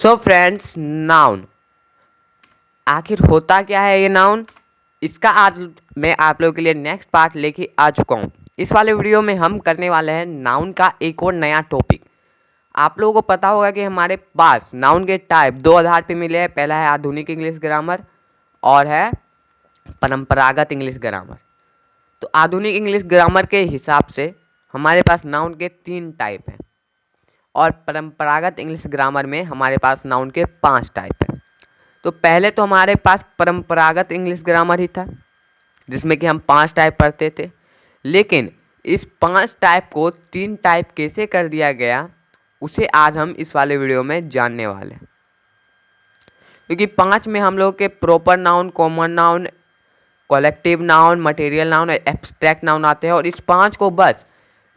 So friends, noun आखिर होता क्या है ये नाउन। इसका आज मैं आप लोगों के लिए नेक्स्ट पार्ट लेके आ चुका हूँ। इस वाले वीडियो में हम करने वाले हैं नाउन का एक और नया टॉपिक। आप लोगों को पता होगा कि हमारे पास नाउन के टाइप दो आधार पे मिले हैं। पहला है आधुनिक इंग्लिश ग्रामर और है परंपरागत इंग्लिश ग्रामर। तो आधुनिक इंग्लिश ग्रामर के हिसाब से हमारे पास नाउन के 3 टाइप हैं और परंपरागत इंग्लिश ग्रामर में हमारे पास नाउन के 5 टाइप हैं। तो पहले तो हमारे पास परंपरागत इंग्लिश ग्रामर ही था जिसमें कि हम 5 टाइप पढ़ते थे, लेकिन इस 5 टाइप को 3 टाइप कैसे कर दिया गया उसे आज हम इस वाले वीडियो में जानने वाले हैं। क्योंकि 5 में हम लोग के proper noun, common noun, collective noun, material noun, abstract noun आते हैं और इस 5 को बस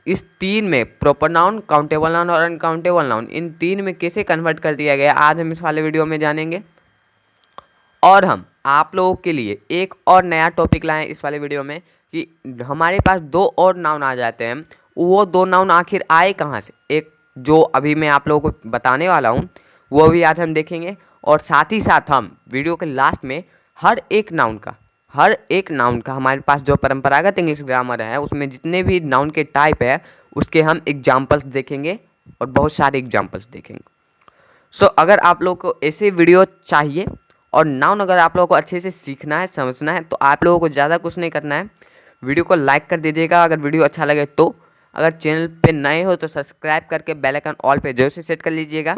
इस 3 में प्रॉपर नाउन, काउंटेबल नाउन और अनकाउंटेबल नाउन, इन 3 में कैसे कन्वर्ट कर दिया गया आज हम इस वाले वीडियो में जानेंगे। और हम आप लोगों के लिए एक और नया टॉपिक लाएं इस वाले वीडियो में कि हमारे पास 2 और नाउन आ जाते हैं। वो 2 नाउन आखिर आए कहाँ से, एक जो अभी मैं आप लोगों को बताने वाला हूँ वो भी आज हम देखेंगे। और साथ ही साथ हम वीडियो के लास्ट में हर एक नाउन का हमारे पास जो परंपरागत इंग्लिश ग्रामर है उसमें जितने भी नाउन के टाइप है उसके हम एग्जाम्पल्स देखेंगे और बहुत सारे एग्जाम्पल्स देखेंगे। सो अगर आप लोग को ऐसे वीडियो चाहिए और नाउन अगर आप लोगों को अच्छे से सीखना है, समझना है, तो आप लोगों को ज़्यादा कुछ नहीं करना है, वीडियो को लाइक कर दीजिएगा अगर वीडियो अच्छा लगे तो। अगर चैनल पे नए हो तो सब्सक्राइब करके बेल आइकन ऑल पे जरूर से सेट कर लीजिएगा।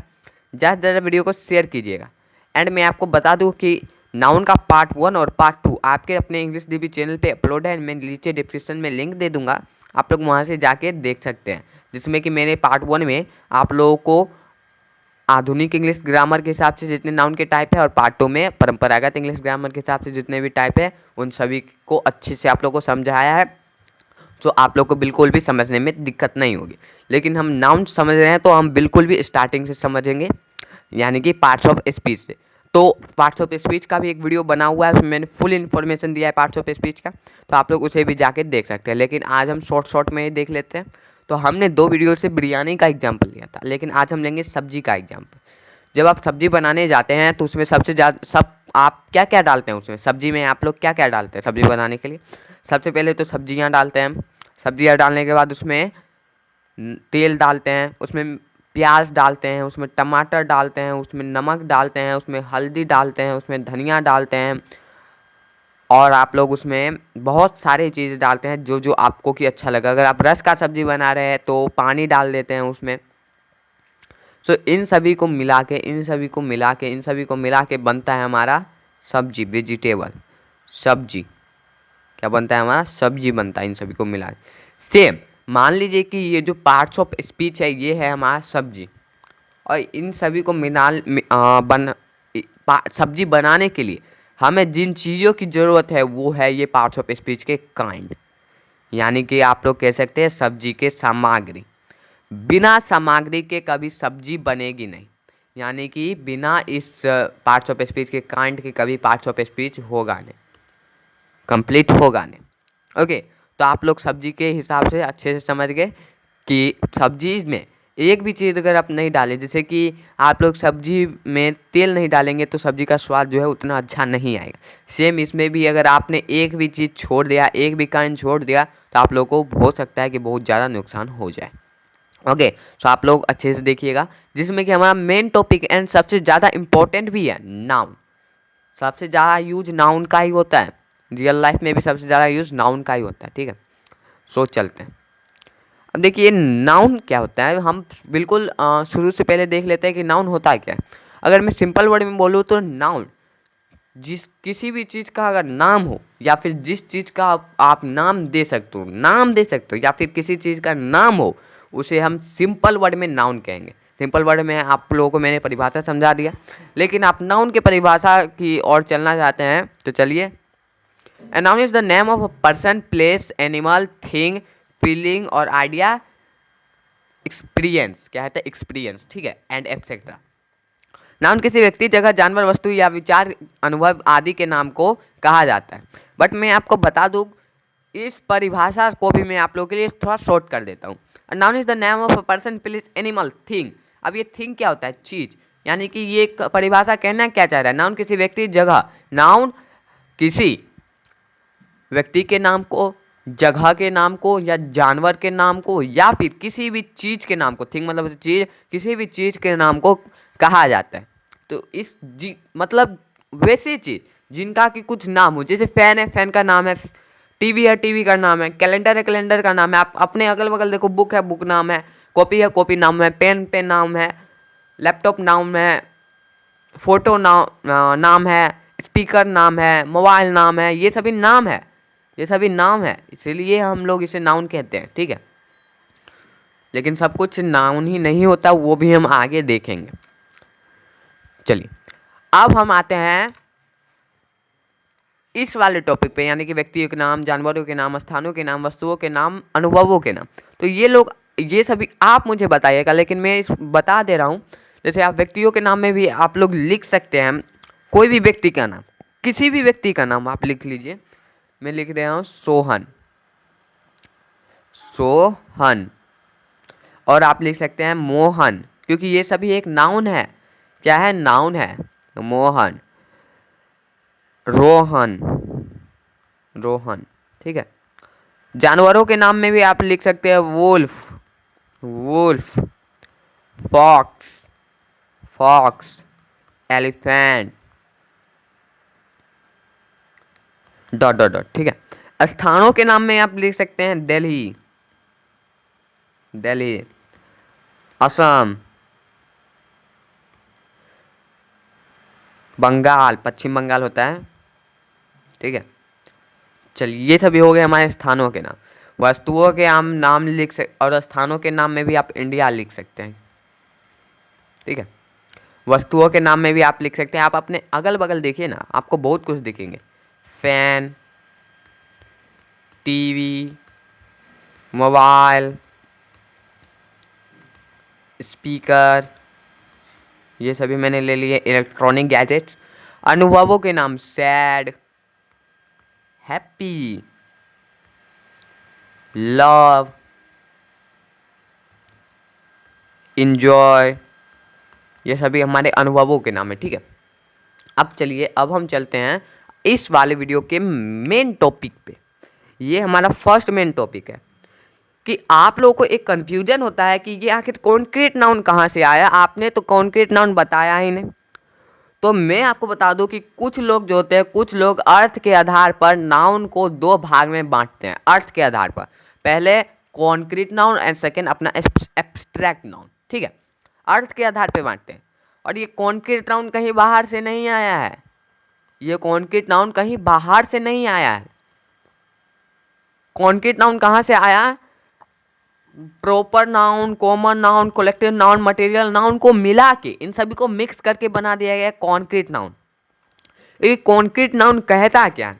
ज़्यादा से ज़्यादा वीडियो को शेयर कीजिएगा। एंड मैं आपको बता दूं कि नाउन का पार्ट 1 और पार्ट 2 आपके अपने इंग्लिश डीबी चैनल पे अपलोड है। मैं नीचे डिस्क्रिप्शन में लिंक दे दूंगा, आप लोग वहाँ से जाके देख सकते हैं। जिसमें कि मैंने पार्ट 1 में आप लोगों को आधुनिक इंग्लिश ग्रामर के हिसाब से जितने नाउन के टाइप है और पार्ट 2 में परंपरागत इंग्लिश ग्रामर के हिसाब से जितने भी टाइप है उन सभी को अच्छे से आप लोगों को समझाया है, जो आप लोग को बिल्कुल भी समझने में दिक्कत नहीं होगी। लेकिन हम नाउन समझ रहे हैं तो हम बिल्कुल भी स्टार्टिंग से समझेंगे, यानी कि पार्ट्स ऑफ स्पीच से। तो पार्ट्स ऑफ स्पीच का भी एक वीडियो बना हुआ है, उसमें मैंने फुल इन्फॉर्मेशन दिया है पार्ट्स ऑफ स्पीच का, तो आप लोग उसे भी जाके देख सकते हैं। लेकिन आज हम शॉर्ट में ही देख लेते हैं। तो हमने 2 वीडियो से बिरयानी का एग्जाम्पल लिया था, लेकिन आज हम लेंगे सब्जी का एग्जाम्पल। जब आप सब्जी बनाने जाते हैं तो उसमें सबसे ज़्यादा आप क्या क्या डालते हैं, उसमें सब्जी में आप लोग क्या क्या डालते हैं सब्जी बनाने के लिए। सबसे पहले तो सब्जियां डालते हैं। सब्जियां डालने के बाद उसमें तेल डालते हैं, उसमें प्याज डालते हैं, उसमें टमाटर डालते हैं, उसमें नमक डालते हैं, उसमें हल्दी डालते हैं, उसमें धनिया डालते हैं और आप लोग उसमें बहुत सारी चीज़ डालते हैं जो जो आपको कि अच्छा लगा। अगर आप रस का सब्जी बना रहे हैं तो पानी डाल देते हैं उसमें। सो इन सभी को मिला के बनता है हमारा सब्जी, वेजिटेबल सब्जी। क्या बनता है हमारा सब्जी बनता है इन सभी को मिला के। सेम मान लीजिए कि ये जो पार्ट्स ऑफ स्पीच है ये है हमारा सब्जी, और इन सभी को सब्जी बनाने के लिए हमें जिन चीज़ों की ज़रूरत है वो है ये पार्ट्स ऑफ स्पीच के काइंड, यानी कि आप लोग कह सकते हैं सब्जी के सामग्री। बिना सामग्री के कभी सब्जी बनेगी नहीं, यानी कि बिना इस पार्ट्स ऑफ स्पीच के काइंड के कभी पार्ट्स ऑफ स्पीच होगा नहीं, कंप्लीट होगा नहीं। ओके, तो आप लोग सब्जी के हिसाब से अच्छे से समझ गए कि सब्जी में एक भी चीज़ अगर आप नहीं डालें, जैसे कि आप लोग सब्जी में तेल नहीं डालेंगे तो सब्जी का स्वाद जो है उतना अच्छा नहीं आएगा। सेम इसमें भी अगर आपने एक भी चीज़ छोड़ दिया, एक भी काइंड छोड़ दिया, तो आप लोग को हो सकता है कि बहुत ज़्यादा नुकसान हो जाए। ओके, सो आप लोग अच्छे से देखिएगा, जिसमें कि हमारा मेन टॉपिक एंड सबसे ज़्यादा इम्पोर्टेंट भी है नाउन। सबसे ज़्यादा यूज नाउन का ही होता है, रियल लाइफ में भी सबसे ज़्यादा यूज नाउन का ही होता है। ठीक है, सो चलते हैं। अब देखिए नाउन क्या होता है, हम बिल्कुल शुरू से पहले देख लेते हैं कि नाउन होता क्या है। अगर मैं सिंपल वर्ड में बोलूँ तो नाउन किसी भी चीज़ का अगर नाम हो या फिर जिस चीज़ का आप नाम दे सकते हो या फिर किसी चीज़ का नाम हो, उसे हम सिंपल वर्ड में नाउन कहेंगे। सिंपल वर्ड में आप लोगों को मैंने परिभाषा समझा दिया, लेकिन आप नाउन के परिभाषा की ओर चलना चाहते हैं तो चलिए। A noun is the name of a person, place, animal, thing, feeling और idea, एक्सपीरियंस क्या है एक्सपीरियंस, ठीक है, एंड एक्सेट्रा। नाउन किसी व्यक्ति, जगह, जानवर, वस्तु या विचार, अनुभव आदि के नाम को कहा जाता है। बट मैं आपको बता दूं, इस परिभाषा को भी मैं आप लोगों के लिए थोड़ा शॉर्ट कर देता हूँ। Noun is the name of a person, place, animal, thing. अब ये थिंग क्या होता है, चीज। यानी कि ये परिभाषा कहना क्या चाह रहा है, नाउन किसी व्यक्ति जगह, नाउन किसी व्यक्ति के नाम को, जगह के नाम को, या जानवर के नाम को, या फिर किसी भी चीज के नाम को, थिंग मतलब चीज, किसी भी चीज के नाम को कहा जाता है। तो इस मतलब वैसी चीज जिनका कि कुछ नाम हो, जैसे फैन है, फैन का नाम है, टीवी है, टीवी का नाम है, कैलेंडर है, कैलेंडर का नाम है। आप अपने अगल बगल देखो, बुक है, बुक नाम है, कॉपी है, कॉपी नाम है, पेन, पेन नाम है, लैपटॉप नाम है, फोटो नाम है, स्पीकर नाम है, मोबाइल नाम है, ये सभी नाम है, ये सभी नाम है, इसीलिए हम लोग इसे नाउन कहते हैं, ठीक है। लेकिन सब कुछ नाउन ही नहीं होता, वो भी हम आगे देखेंगे। चलिए अब हम आते हैं इस वाले टॉपिक पे, यानी कि व्यक्तियों के नाम, जानवरों के नाम, स्थानों के नाम, वस्तुओं के नाम, अनुभवों के नाम। तो ये सभी आप मुझे बताइएगा, लेकिन मैं बता दे रहा हूँ। जैसे आप व्यक्तियों के नाम में भी आप लोग लिख सकते हैं, कोई भी व्यक्ति का नाम, किसी भी व्यक्ति का नाम आप लिख लीजिए। मैं लिख रहा हूँ सोहन, सोहन। और आप लिख सकते हैं मोहन, क्योंकि ये सभी एक नाउन है। क्या है? नाउन है। मोहन, रोहन, रोहन, ठीक है। जानवरों के नाम में भी आप लिख सकते हैं wolf, wolf, fox, fox, elephant, dot dot dot, ठीक है। स्थानों के नाम में आप लिख सकते हैं दिल्ली, दिल्ली, असम, बंगाल, पश्चिम बंगाल होता है, ठीक है। चलिए ये सभी हो गए हमारे स्थानों के नाम। वस्तुओं के नाम लिख सकते, और स्थानों के नाम में भी आप इंडिया लिख सकते हैं, ठीक है। वस्तुओं के नाम में भी आप लिख सकते हैं। आप अपने अगल बगल देखिए ना, आपको बहुत कुछ दिखेंगे। फैन, टीवी, मोबाइल, स्पीकर, ये सभी मैंने ले लिए, इलेक्ट्रॉनिक गैजेट्स। अनुभवों के नाम सैड, हैप्पी, लव, इंजॉय, ये सभी हमारे अनुभवों के नाम है, ठीक है। अब चलिए, अब हम चलते हैं इस वाले वीडियो के मेन टॉपिक पे। ये हमारा फर्स्ट मेन टॉपिक है कि आप लोगों को एक कंफ्यूजन होता है कि ये आखिर कॉन्क्रीट नाउन कहाँ से आया। आपने तो कॉन्क्रीट नाउन बताया ही नहीं। तो मैं आपको बता दूं कि कुछ लोग जो होते हैं, कुछ लोग अर्थ के आधार पर नाउन को दो भाग में बांटते हैं। अर्थ के आधार पर, पहले कॉन्क्रीट नाउन एंड सेकेंड अपना एब्स्ट्रैक्ट नाउन, ठीक है। अर्थ के आधार पर बांटते हैं। और ये कॉन्क्रीट नाउन कहीं बाहर से नहीं आया है, ये कॉन्क्रीट नाउन कहीं बाहर से नहीं आया है। कॉन्क्रीट नाउन कहाँ से आया? Proper noun, common noun, collective noun, material noun को मिला के, इन सभी को मिक्स करके बना दिया गया कॉन्क्रीट नाउन। ये कॉन्क्रीट नाउन कहता क्या है?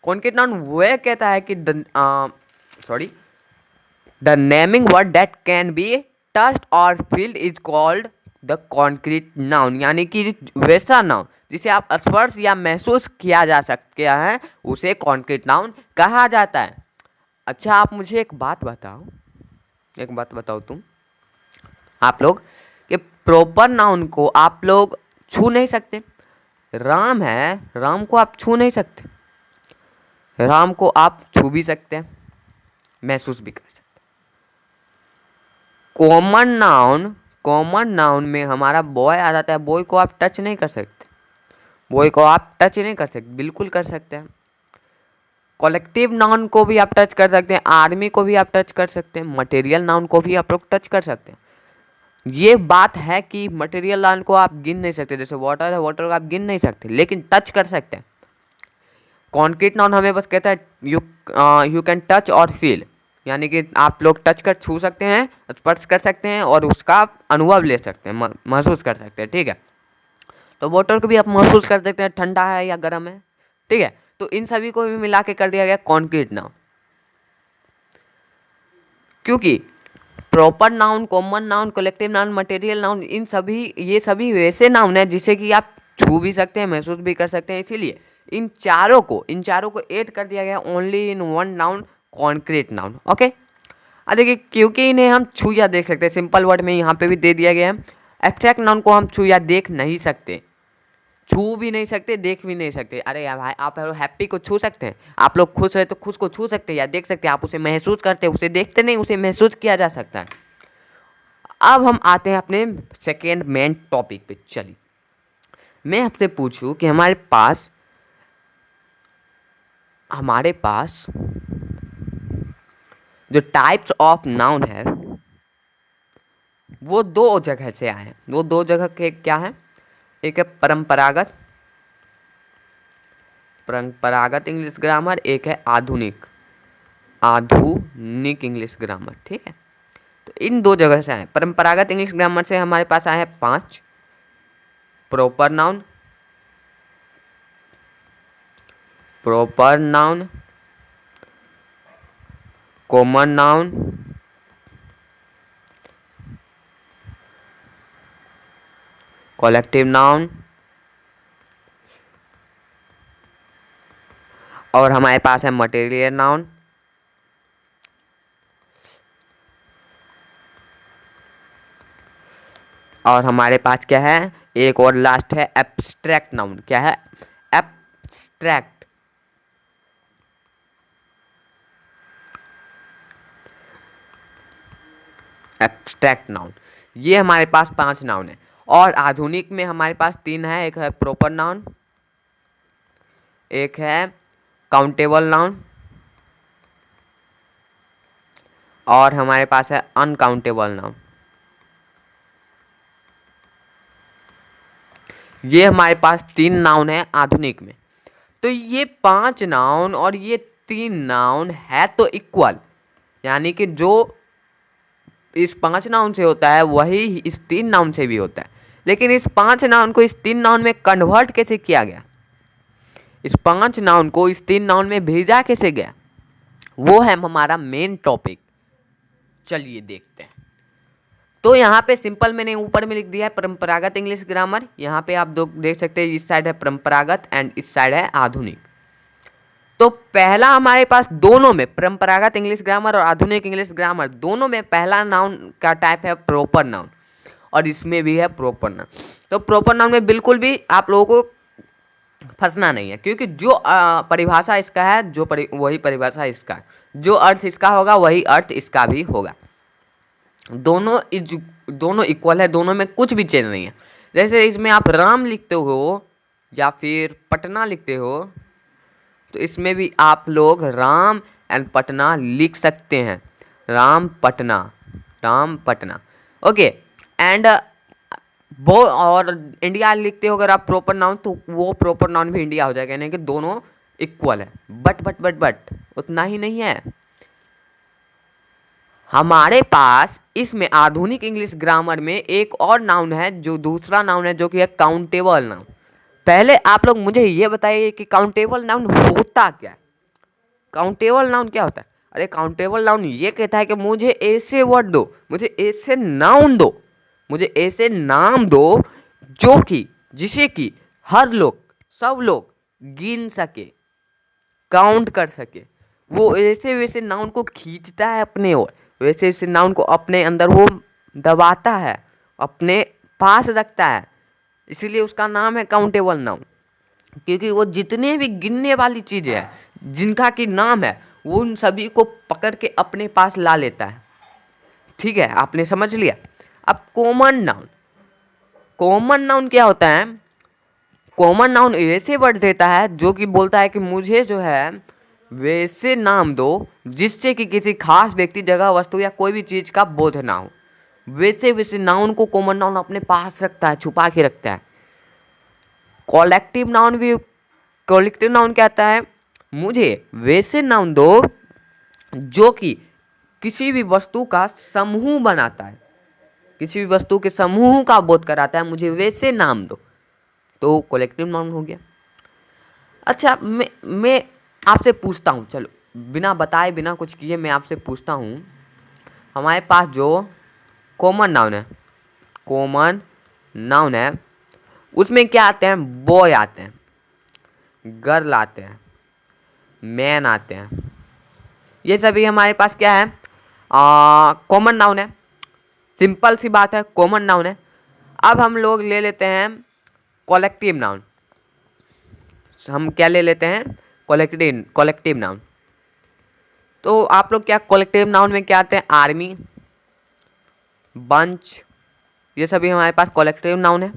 कॉन्क्रीट नाउन वह कहता है कि the naming word that can be touched और feeled is called the concrete noun. यानी कि वैसा नाउन जिसे आप स्पर्श या महसूस किया जा सकता है, उसे कॉन्क्रीट नाउन कहा जाता है। अच्छा, आप मुझे एक बात बताओ तुम, आप लोग, कि प्रॉपर नाउन को आप लोग छू नहीं सकते। राम है, राम को आप छू नहीं सकते, राम को आप छू भी सकते हैं, महसूस भी कर सकते हैं। कॉमन नाउन में हमारा बॉय आ जाता है। बॉय को आप टच नहीं कर सकते, बॉय को आप टच नहीं कर सकते, बिल्कुल कर सकते हैं। कलेक्टिव नाउन को भी आप टच कर सकते हैं, आर्मी को भी आप टच कर सकते हैं, मटेरियल नाउन को भी आप लोग टच कर सकते हैं। ये बात है कि मटेरियल नाउन को आप गिन नहीं सकते, जैसे वाटर है, वाटर को आप गिन नहीं सकते, लेकिन टच कर सकते हैं। कॉन्क्रीट नाउन हमें बस कहता है यू कैन टच और फील, यानी कि आप लोग टच कर छू सकते हैं, स्पर्श कर सकते हैं और उसका अनुभव ले सकते हैं, महसूस कर सकते हैं, ठीक है। तो वाटर को भी आप महसूस कर सकते हैं, ठंडा है या गर्म है, ठीक है। तो इन सभी को भी मिला के कर दिया गया कॉन्क्रीट नाउन। क्योंकि proper noun, common noun, collective noun, material noun, ये सभी वैसे नाउन है जिसे कि आप छू भी सकते हैं, महसूस भी कर सकते हैं। इसीलिए इन चारों को ऐड कर दिया गया only in one noun, concrete noun. Okay, अब देखिए, क्योंकि इन्हें हम छू या देख सकते हैं, सिंपल वर्ड में यहाँ पे भी दे दिया गया है। एब्स्ट्रैक्ट नाउन को हम छू या देख नहीं सकते, छू भी नहीं सकते, देख भी नहीं सकते। अरे यार भाई, आप हैप्पी को छू सकते हैं, आप लोग खुश है तो खुश को छू सकते हैं या देख सकते हैं, आप उसे महसूस करते हैं, उसे देखते नहीं, उसे महसूस किया जा सकता है। अब हम आते हैं अपने सेकेंड मेन टॉपिक पे। चलिए मैं आपसे पूछूं कि हमारे पास जो टाइप्स ऑफ नाउन है वो दो जगह से आए हैं। वो दो जगह के क्या है? एक है परंपरागत इंग्लिश ग्रामर, एक है आधुनिक इंग्लिश ग्रामर। ठीक है, तो इन दो जगह से आए। परंपरागत इंग्लिश ग्रामर से हमारे पास आए हैं 5 proper noun, common noun, collective noun, और हमारे पास है मटेरियल नाउन। और हमारे पास क्या है? एक और लास्ट है एब्स्ट्रैक्ट नाउन। क्या है? एब्स्ट्रैक्ट। एब्स्ट्रैक्ट नाउन, ये हमारे पास 5 नाउन है। और आधुनिक में हमारे पास 3 है। एक है प्रॉपर नाउन, एक है काउंटेबल नाउन, और हमारे पास है अनकाउंटेबल नाउन। ये हमारे पास 3 नाउन है आधुनिक में। तो ये 5 नाउन और ये 3 नाउन है तो इक्वल, यानी कि जो इस 5 नाउन से होता है वही इस 3 नाउन से भी होता है। लेकिन इस 5 नाउन को इस 3 नाउन में कन्वर्ट कैसे किया गया, इस 5 नाउन को इस 3 नाउन में भेजा कैसे गया, वो है हमारा मेन टॉपिक। चलिए देखते हैं। तो यहाँ पे सिंपल मैंने ऊपर में लिख दिया है परंपरागत इंग्लिश ग्रामर। यहाँ पे आप देख सकते हैं, इस साइड है परंपरागत एंड इस साइड है आधुनिक। तो पहला हमारे पास दोनों में, परंपरागत इंग्लिश ग्रामर और आधुनिक इंग्लिश ग्रामर दोनों में, पहला नाउन का टाइप है प्रॉपर नाउन, और इसमें भी है प्रॉपर नाउन। तो प्रॉपर नाउन में बिल्कुल भी आप लोगों को फंसना नहीं है, क्योंकि जो परिभाषा इसका है, वही परिभाषा इसका है, जो अर्थ इसका होगा वही अर्थ इसका भी होगा। दोनों इक्वल है, दोनों में कुछ भी चेंज नहीं है। जैसे इसमें आप राम लिखते हो या फिर पटना लिखते हो, तो इसमें भी आप लोग राम एंड पटना लिख सकते हैं। राम पटना ओके। एंड वो, और इंडिया लिखते हो अगर आप प्रॉपर नाउन, तो वो प्रॉपर नाउन भी इंडिया हो जाएगा, यानी कि दोनों इक्वल है। बट उतना ही नहीं है, हमारे पास इसमें आधुनिक इंग्लिश ग्रामर में एक और नाउन है, जो दूसरा नाउन है, जो कि है काउंटेबल नाउन। पहले आप लोग मुझे ये बताइए कि काउंटेबल नाउन होता क्या है। काउंटेबल नाउन क्या होता है? अरे काउंटेबल नाउन ये कहता है कि मुझे ऐसे वर्ड दो, मुझे ऐसे नाउन दो, मुझे ऐसे नाम दो जो कि जिसे कि हर लोग, सब लोग गिन सके, काउंट कर सके। वो ऐसे वैसे नाउन को खींचता है अपने ओर, वैसे वैसे नाउन को अपने अंदर वो दबाता है, अपने पास रखता है, इसीलिए उसका नाम है काउंटेबल नाउन। क्योंकि वो जितने भी गिनने वाली चीज़ें हैं, जिनका कि नाम है, वो उन सभी को पकड़ के अपने पास ला लेता है। ठीक है, आपने समझ लिया। अब कॉमन नाउन क्या होता है? कॉमन नाउन ऐसे वर्ड देता है जो कि बोलता है कि मुझे जो है वैसे नाम दो जिससे कि किसी खास व्यक्ति, जगह, वस्तु या कोई भी चीज़ का बोध ना हो। वैसे वैसे नाउन को कॉमन नाउन अपने पास रखता है, छुपा के रखता है। कलेक्टिव नाउन कहता है मुझे वैसे नाउन दो जो कि किसी भी वस्तु का समूह बनाता है, किसी भी वस्तु के समूह का बोध कराता है, मुझे वैसे नाम दो, तो कलेक्टिव नाउन हो गया। अच्छा, मैं आपसे पूछता हूँ, चलो बिना बताए बिना कुछ किए मैं आपसे पूछता हूँ, हमारे पास जो कॉमन नाउन है उसमें क्या आते हैं? बॉय आते हैं, गर्ल आते हैं, मैन आते हैं। ये सभी हमारे पास क्या है? कॉमन नाउन है। सिंपल सी बात है, कॉमन नाउन है। अब हम लोग ले लेते हैं कलेक्टिव नाउन। हम क्या ले लेते हैं? Collective noun. तो आप लोग क्या कलेक्टिव नाउन में क्या आते हैं? आर्मी, बंच, ये सभी हमारे पास कलेक्टिव नाउन है।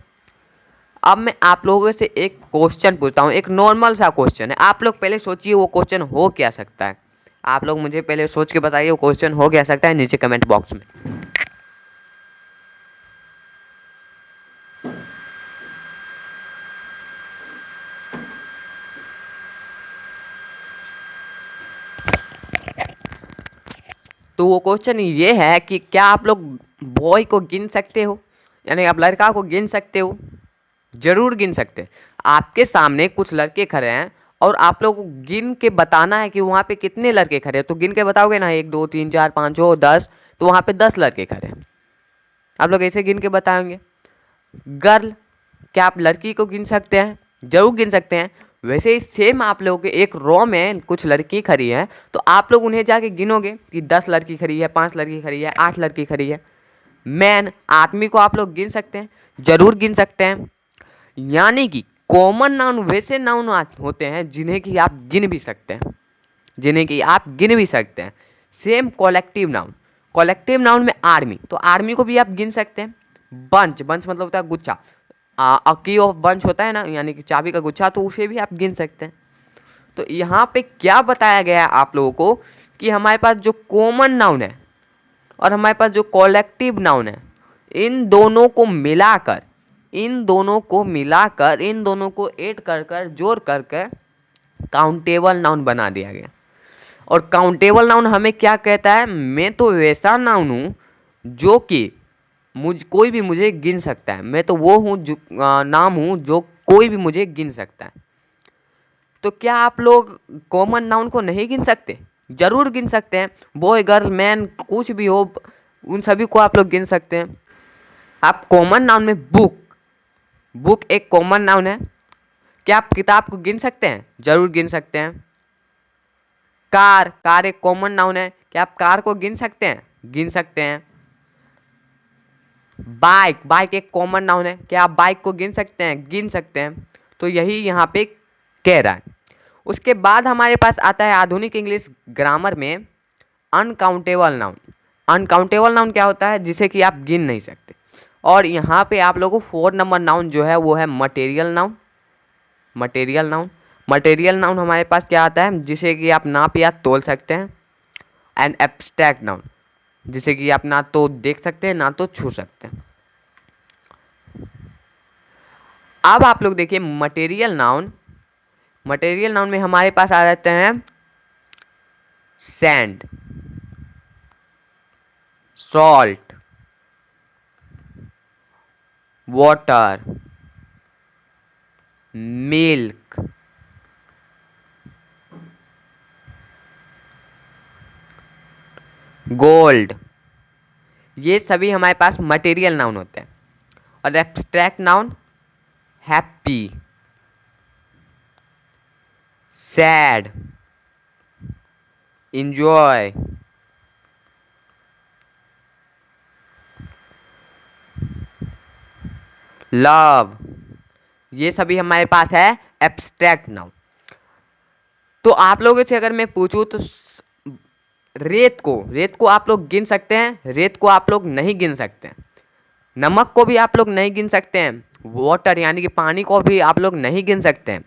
अब मैं आप लोगों से एक क्वेश्चन पूछता हूँ, एक नॉर्मल सा क्वेश्चन है। आप लोग पहले सोचिए वो क्वेश्चन हो क्या सकता है। आप लोग मुझे पहले सोच के बताइए वो क्वेश्चन हो क्या सकता है नीचे कमेंट बॉक्स में। तो वो क्वेश्चन ये है कि क्या आप लोग बॉय को गिन सकते हो, यानी आप लड़का को गिन सकते हो? जरूर गिन सकते हैं। आपके सामने कुछ लड़के खड़े हैं और आप लोग को गिन के बताना है कि वहाँ पे कितने लड़के खड़े हैं। तो गिन के बताओगे ना, 1 2 3 4 5 6 10, तो वहाँ पे 10 लड़के खड़े हैं। आप लोग ऐसे गिन के बताएंगे। गर्ल, क्या आप लड़की को गिन सकते हैं? जरूर गिन सकते हैं। वैसे ही सेम आप लोगों के एक रो में कुछ लड़की खड़ी है, तो आप लोग उन्हें जाके गिनोगे कि 10 लड़की खड़ी है, 5 लड़की खड़ी है, 8 लड़की खड़ी है। मैन, आदमी को आप लोग गिन सकते हैं, जरूर गिन सकते हैं। यानी कि कॉमन नाउन वैसे नाउन होते हैं जिन्हें कि आप गिन भी सकते हैं, जिन्हें कि आप गिन भी सकते हैं। सेम कलेक्टिव नाउन में आर्मी, तो आर्मी को भी आप गिन सकते हैं। बंच, बंच मतलब होता है गुच्छा, की ऑफ बंच होता है ना, यानी कि चाबी का गुच्छा, तो उसे भी आप गिन सकते हैं। तो यहाँ पे क्या बताया गया है आप लोगों को कि हमारे पास जो कॉमन नाउन है और हमारे पास जो कलेक्टिव नाउन है, इन दोनों को मिलाकर, इन दोनों को ऐड कर कर जोड़ करके काउंटेबल नाउन बना दिया गया। और काउंटेबल नाउन हमें क्या कहता है? मैं तो वैसा नाउन हूँ जो कि कोई भी मुझे गिन सकता है। मैं तो वो हूँ जो नाम हूँ जो कोई भी मुझे गिन सकता है। तो क्या आप लोग कॉमन नाउन को नहीं गिन सकते? जरूर गिन सकते हैं। बॉय, गर्ल, मैन, कुछ भी हो, उन सभी को आप लोग गिन सकते हैं। आप कॉमन नाउन में बुक, बुक एक कॉमन नाउन है। क्या आप किताब को गिन सकते हैं? जरूर गिन सकते हैं। कार, कार एक कॉमन नाउन है। क्या आप कार को गिन सकते हैं? गिन सकते हैं। बाइक, बाइक एक कॉमन नाउन है। क्या आप बाइक को गिन सकते हैं? गिन सकते हैं। तो यही यहाँ पे कह रहा है। उसके बाद हमारे पास आता है आधुनिक इंग्लिश ग्रामर में अनकाउंटेबल नाउन। अनकाउंटेबल नाउन क्या होता है? जिसे कि आप गिन नहीं सकते। और यहाँ पे आप लोगों को 4 नंबर नाउन जो है वो है material noun. Material noun, material noun हमारे पास क्या आता है? जिसे कि आप नाप या तोल सकते हैं। एंड एब्स्ट्रैक्ट नाउन, जिसे कि आप ना तो देख सकते हैं ना तो छू सकते हैं। अब आप लोग देखिए मटेरियल नाउन, मटेरियल नाउन में हमारे पास आ जाते हैं sand, salt, water, milk, gold, ये सभी हमारे पास मटेरियल नाउन होते हैं। और abstract noun happy, sad, enjoy, love, ये सभी हमारे पास है एब्स्ट्रैक्ट नाउन। तो आप लोगों से अगर मैं पूछूं तो रेत को आप लोग गिन सकते हैं? रेत को आप लोग नहीं गिन सकते। नमक को भी आप लोग नहीं गिन सकते हैं। वाटर यानी कि पानी को भी आप लोग नहीं गिन सकते हैं।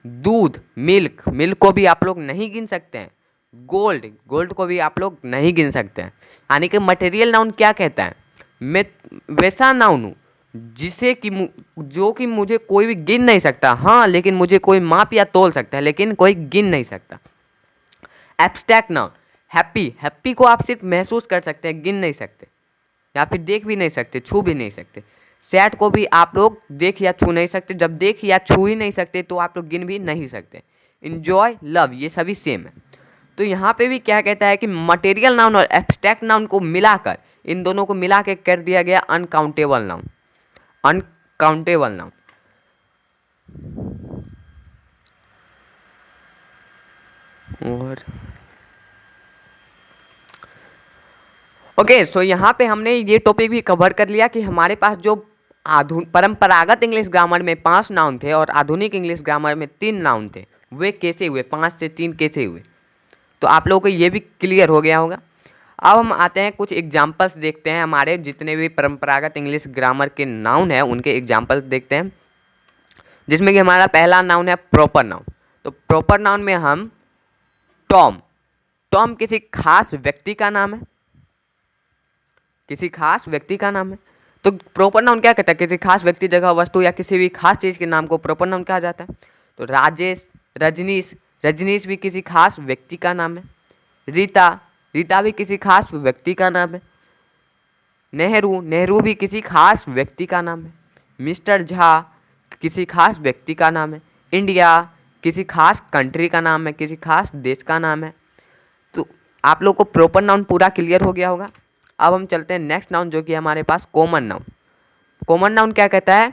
दूध, मिल्क, मिल्क को भी आप लोग नहीं गिन सकते हैं। गोल्ड, गोल्ड को भी आप लोग नहीं गिन सकते हैं। यानी कि मटेरियल नाउन क्या कहता है? मैं वैसा नाउन हूँ जिसे कि जो कि मुझे कोई भी गिन नहीं सकता, हाँ, लेकिन मुझे कोई माप या तोल सकता है, लेकिन कोई गिन नहीं सकता। एब्स्ट्रैक्ट नाउन हैप्पी, हैप्पी को आप सिर्फ महसूस कर सकते हैं, गिन नहीं सकते, या फिर देख भी नहीं सकते, छू भी नहीं सकते। सैड को भी आप लोग देख या छू नहीं सकते। जब देख या छू ही नहीं सकते तो आप लोग गिन भी नहीं सकते। इंजॉय, लव, ये सभी सेम है। तो यहाँ पे भी क्या कहता है कि मटेरियल नाउन और एब्स्ट्रैक्ट नाउन को मिलाकर, इन दोनों को मिला के कर दिया गया अनकाउंटेबल नाउन। Uncountable noun. और ओके, सो यहाँ पे हमने ये टॉपिक भी कवर कर लिया कि हमारे पास जो परंपरागत इंग्लिश ग्रामर में 5 नाउन थे और आधुनिक इंग्लिश ग्रामर में 3 नाउन थे। वे कैसे हुए, 5 से 3 कैसे हुए, तो आप लोगों को ये भी क्लियर हो गया होगा। अब हम आते हैं कुछ एग्जाम्पल्स देखते हैं, हमारे जितने भी परंपरागत इंग्लिश ग्रामर के नाउन हैं उनके एग्जाम्पल्स देखते हैं, जिसमें कि हमारा पहला नाउन है प्रॉपर नाउन। तो प्रॉपर नाउन में हम टॉम, टॉम किसी खास व्यक्ति का नाम है, किसी खास व्यक्ति का नाम है। तो प्रॉपर नाउन क्या कहता है, किसी खास व्यक्ति, जगह, वस्तु या किसी भी खास चीज़ के नाम को प्रॉपर नाउन कहा जाता है। तो राजेश, रजनीश, रजनीश भी किसी खास व्यक्ति का नाम है। रीता, रीता भी किसी खास व्यक्ति का नाम है। नेहरू, नेहरू भी किसी खास व्यक्ति का नाम है। मिस्टर झा किसी खास व्यक्ति का नाम है। इंडिया किसी खास कंट्री का नाम है, किसी खास देश का नाम है। तो आप लोग को प्रॉपर नाउन पूरा क्लियर हो गया होगा। अब हम चलते हैं नेक्स्ट नाउन, जो कि हमारे पास कॉमन नाउन। कॉमन नाउन क्या कहता है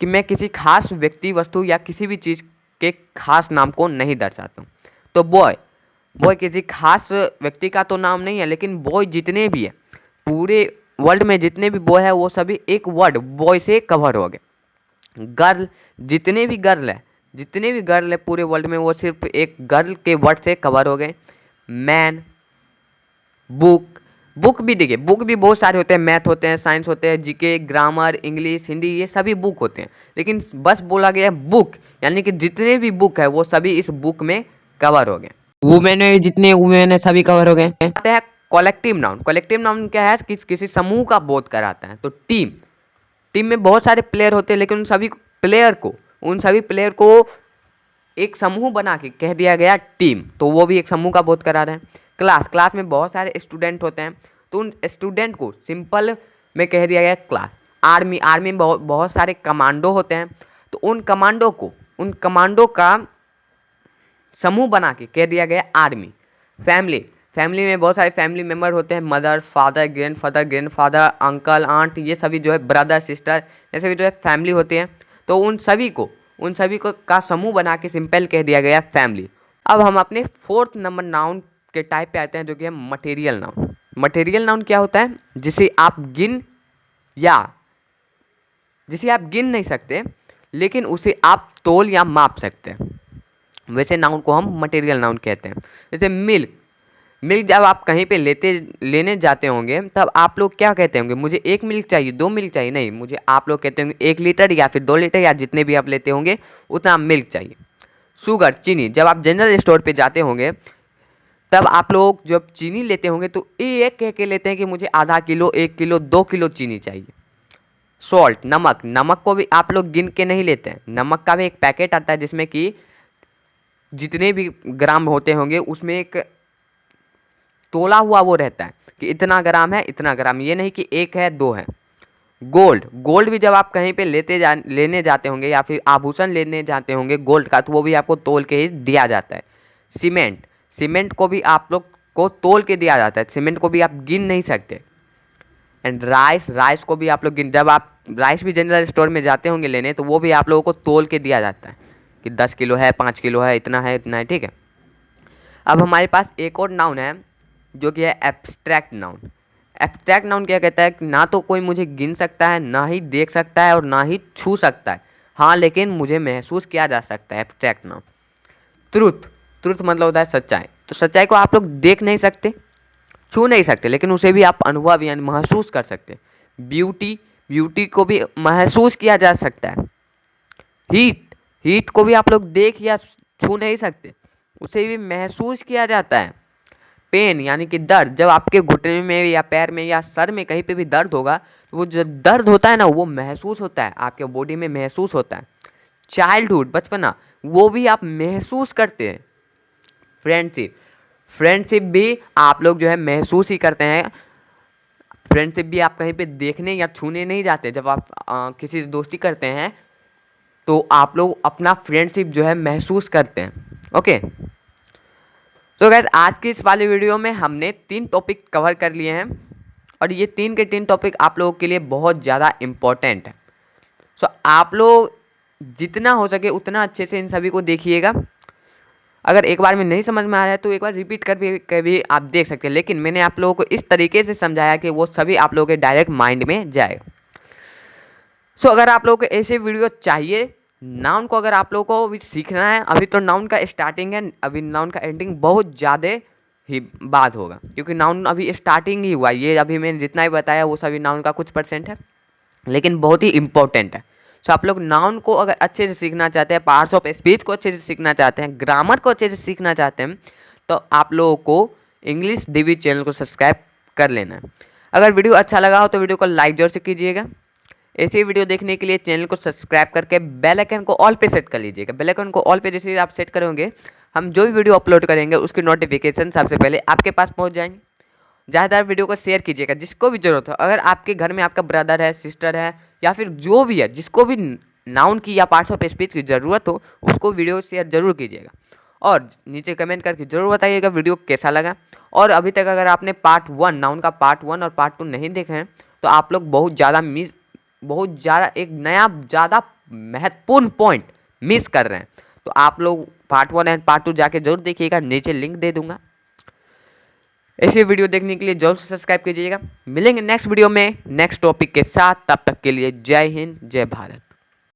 कि मैं किसी खास व्यक्ति, वस्तु या किसी भी चीज़ के खास नाम को नहीं दर्शाता हूँ। तो बॉय, बॉय किसी खास व्यक्ति का तो नाम नहीं है, लेकिन बॉय जितने भी है पूरे वर्ल्ड में, जितने भी बॉय है वो सभी एक वर्ड बॉय से कवर हो गए। गर्ल, जितने भी गर्ल है, जितने भी गर्ल है पूरे वर्ल्ड में, वो सिर्फ एक गर्ल के वर्ड से कवर हो गए। मैन, बुक, बुक भी देखिए, बुक भी बहुत सारे होते हैं, मैथ होते हैं, साइंस होते हैं, जीके, ग्रामर, इंग्लिश, हिंदी, ये सभी बुक होते हैं, लेकिन बस बोला गया बुक, यानी कि जितने भी बुक है वो सभी इस बुक में कवर हो गए। वुमेन में जितने वुमेन है सभी कवर हो गए। आते हैं कलेक्टिव नाउन। कलेक्टिव नाउन क्या है, किसी समूह का बोध कराता है। तो टीम, टीम में बहुत सारे प्लेयर होते हैं, लेकिन उन सभी प्लेयर को एक समूह बना के कह दिया गया टीम, तो वो भी एक समूह का बोध करा रहे हैं। क्लास, क्लास में बहुत सारे स्टूडेंट होते हैं, तो उन स्टूडेंट को सिंपल में कह दिया गया क्लास। आर्मी, आर्मी में बहुत सारे कमांडो होते हैं, तो उन कमांडो का समूह बना के कह दिया गया आर्मी। फैमिली, फैमिली में बहुत सारे फैमिली मेम्बर होते हैं, mother, father, grandfather, uncle, aunt, ये सभी जो है ब्रदर, सिस्टर, ये सभी जो है फैमिली होती हैं। तो उन सभी को का समूह बना के सिंपल कह दिया गया फैमिली। अब हम अपने 4th नंबर नाउन के टाइप पे आते हैं, जो कि है मटेरियल नाउन। मटेरियल नाउन क्या होता है, जिसे आप गिन नहीं सकते, लेकिन उसे आप तोल या माप सकते हैं, वैसे नाउन को हम मटेरियल नाउन कहते हैं। जैसे मिल्क, मिल्क जब आप कहीं पे लेने जाते होंगे तब आप लोग क्या कहते होंगे, मुझे 1 मिल्क चाहिए, 2 मिल्क चाहिए, नहीं, मुझे आप लोग कहते होंगे 1 लीटर या फिर 2 लीटर या जितने भी आप लेते होंगे उतना मिल्क चाहिए। शुगर, चीनी, जब आप जनरल स्टोर पे जाते होंगे तब आप लोग जब चीनी लेते होंगे तो एक कह के लेते हैं कि मुझे आधा किलो, 1 किलो, 2 किलो चीनी चाहिए। सॉल्ट, नमक, नमक को भी आप लोग गिन के नहीं लेते हैं, नमक का भी एक पैकेट आता है जिसमें कि जितने भी ग्राम होते होंगे उसमें एक तोला हुआ वो रहता है कि इतना ग्राम है, इतना ग्राम, ये नहीं कि 1 है 2 है। गोल्ड, गोल्ड भी जब आप कहीं पे लेने जाते होंगे या फिर आभूषण लेने जाते होंगे गोल्ड का, तो वो भी आपको तोल के ही दिया जाता है। सीमेंट, सीमेंट को भी आप लोग को तोल के दिया जाता है, सीमेंट को भी आप गिन नहीं सकते। एंड राइस, राइस को भी आप लोग जब आप राइस भी जनरल स्टोर में जाते होंगे लेने, तो वो भी आप लोगों को तोल के दिया जाता है कि 10 किलो है, 5 किलो है, इतना है, इतना है, ठीक है। अब हमारे पास एक और नाउन है जो कि है एब्स्ट्रैक्ट नाउन। एब्स्ट्रैक्ट नाउन क्या कहता है, ना तो कोई मुझे गिन सकता है, ना ही देख सकता है और ना ही छू सकता है, हाँ लेकिन मुझे महसूस किया जा सकता है। Abstract noun. ट्रुथ, ट्रुथ मतलब होता है सच्चाई, तो सच्चाई को आप लोग देख नहीं सकते, छू नहीं सकते, लेकिन उसे भी आप अनुभव यानी महसूस कर सकते हैं। ब्यूटी, ब्यूटी को भी महसूस किया जा सकता है। हीट, हीट को भी आप लोग देख या छू नहीं सकते, उसे भी महसूस किया जाता है। पेन यानी कि दर्द, जब आपके घुटने में या पैर में या सर में कहीं पे भी दर्द होगा तो वो जो दर्द होता है ना वो महसूस होता है, आपके बॉडी में महसूस होता है। चाइल्डहुड, बचपना, वो भी आप महसूस करते हैं। फ्रेंडशिप, फ्रेंडशिप भी आप लोग जो है महसूस ही करते हैं। फ्रेंडशिप भी आप कहीं पे देखने या छूने नहीं जाते, जब आप किसी से दोस्ती करते हैं तो आप लोग अपना फ्रेंडशिप जो है महसूस करते हैं। ओके, तो गाइस आज की इस वाले वीडियो में हमने 3 टॉपिक कवर कर लिए हैं और ये 3 के 3 टॉपिक आप लोगों के लिए बहुत ज़्यादा इम्पोर्टेंट है। सो आप लोग जितना हो सके उतना अच्छे से इन सभी को देखिएगा। अगर एक बार में नहीं समझ में आ रहा है तो एक बार रिपीट कर भी आप देख सकते हैं, लेकिन मैंने आप लोगों को इस तरीके से समझाया कि वो सभी आप लोगों के डायरेक्ट माइंड में जाएगा। सो अगर आप लोगों को ऐसे वीडियो चाहिए, नाउन को अगर आप लोगों को भी सीखना है, अभी तो नाउन का स्टार्टिंग है, अभी नाउन का एंडिंग बहुत ज़्यादा ही बाद होगा, क्योंकि नाउन अभी स्टार्टिंग ही हुआ। ये अभी मैंने जितना ही बताया वो सभी नाउन का कुछ % है, लेकिन बहुत ही इंपॉर्टेंट है। सो आप लोग नाउन को अगर अच्छे से सीखना चाहते हैं, पार्ट्स ऑफ स्पीच को अच्छे से सीखना चाहते हैं, ग्रामर को अच्छे से सीखना चाहते हैं, तो आप लोगों को इंग्लिश डीवी चैनल को सब्सक्राइब कर लेना है। अगर वीडियो अच्छा लगा हो तो वीडियो को लाइक जरूर से कीजिएगा। ऐसे ही वीडियो देखने के लिए चैनल को सब्सक्राइब करके बेल आइकन को ऑल पे सेट कर लीजिएगा। बेल आइकन को ऑल पे जैसे ही आप सेट करोगे, हम जो भी वीडियो अपलोड करेंगे उसकी नोटिफिकेशन सबसे पहले आपके पास पहुंच जाएंगे। ज़्यादातर वीडियो को शेयर कीजिएगा जिसको भी जरूरत हो। अगर आपके घर में आपका ब्रदर है, सिस्टर है, या फिर जो भी है जिसको भी नाउन की या पार्ट्स ऑफ स्पीच की ज़रूरत हो, उसको वीडियो शेयर जरूर कीजिएगा। और नीचे कमेंट करके जरूर बताइएगा वीडियो कैसा लगा। और अभी तक अगर आपने पार्ट 1 नाउन का पार्ट 1 और पार्ट 2 नहीं देखे हैं, तो आप लोग बहुत ज़्यादा एक नया ज़्यादा महत्वपूर्ण पॉइंट मिस कर रहे हैं। तो आप लोग पार्ट 1 एंड पार्ट 2 जाके जरूर देखिएगा, नीचे लिंक दे दूंगा। ऐसे वीडियो देखने के लिए जरूर से सब्सक्राइब कीजिएगा। मिलेंगे नेक्स्ट वीडियो में नेक्स्ट टॉपिक के साथ, तब तक के लिए जय हिंद, जय भारत।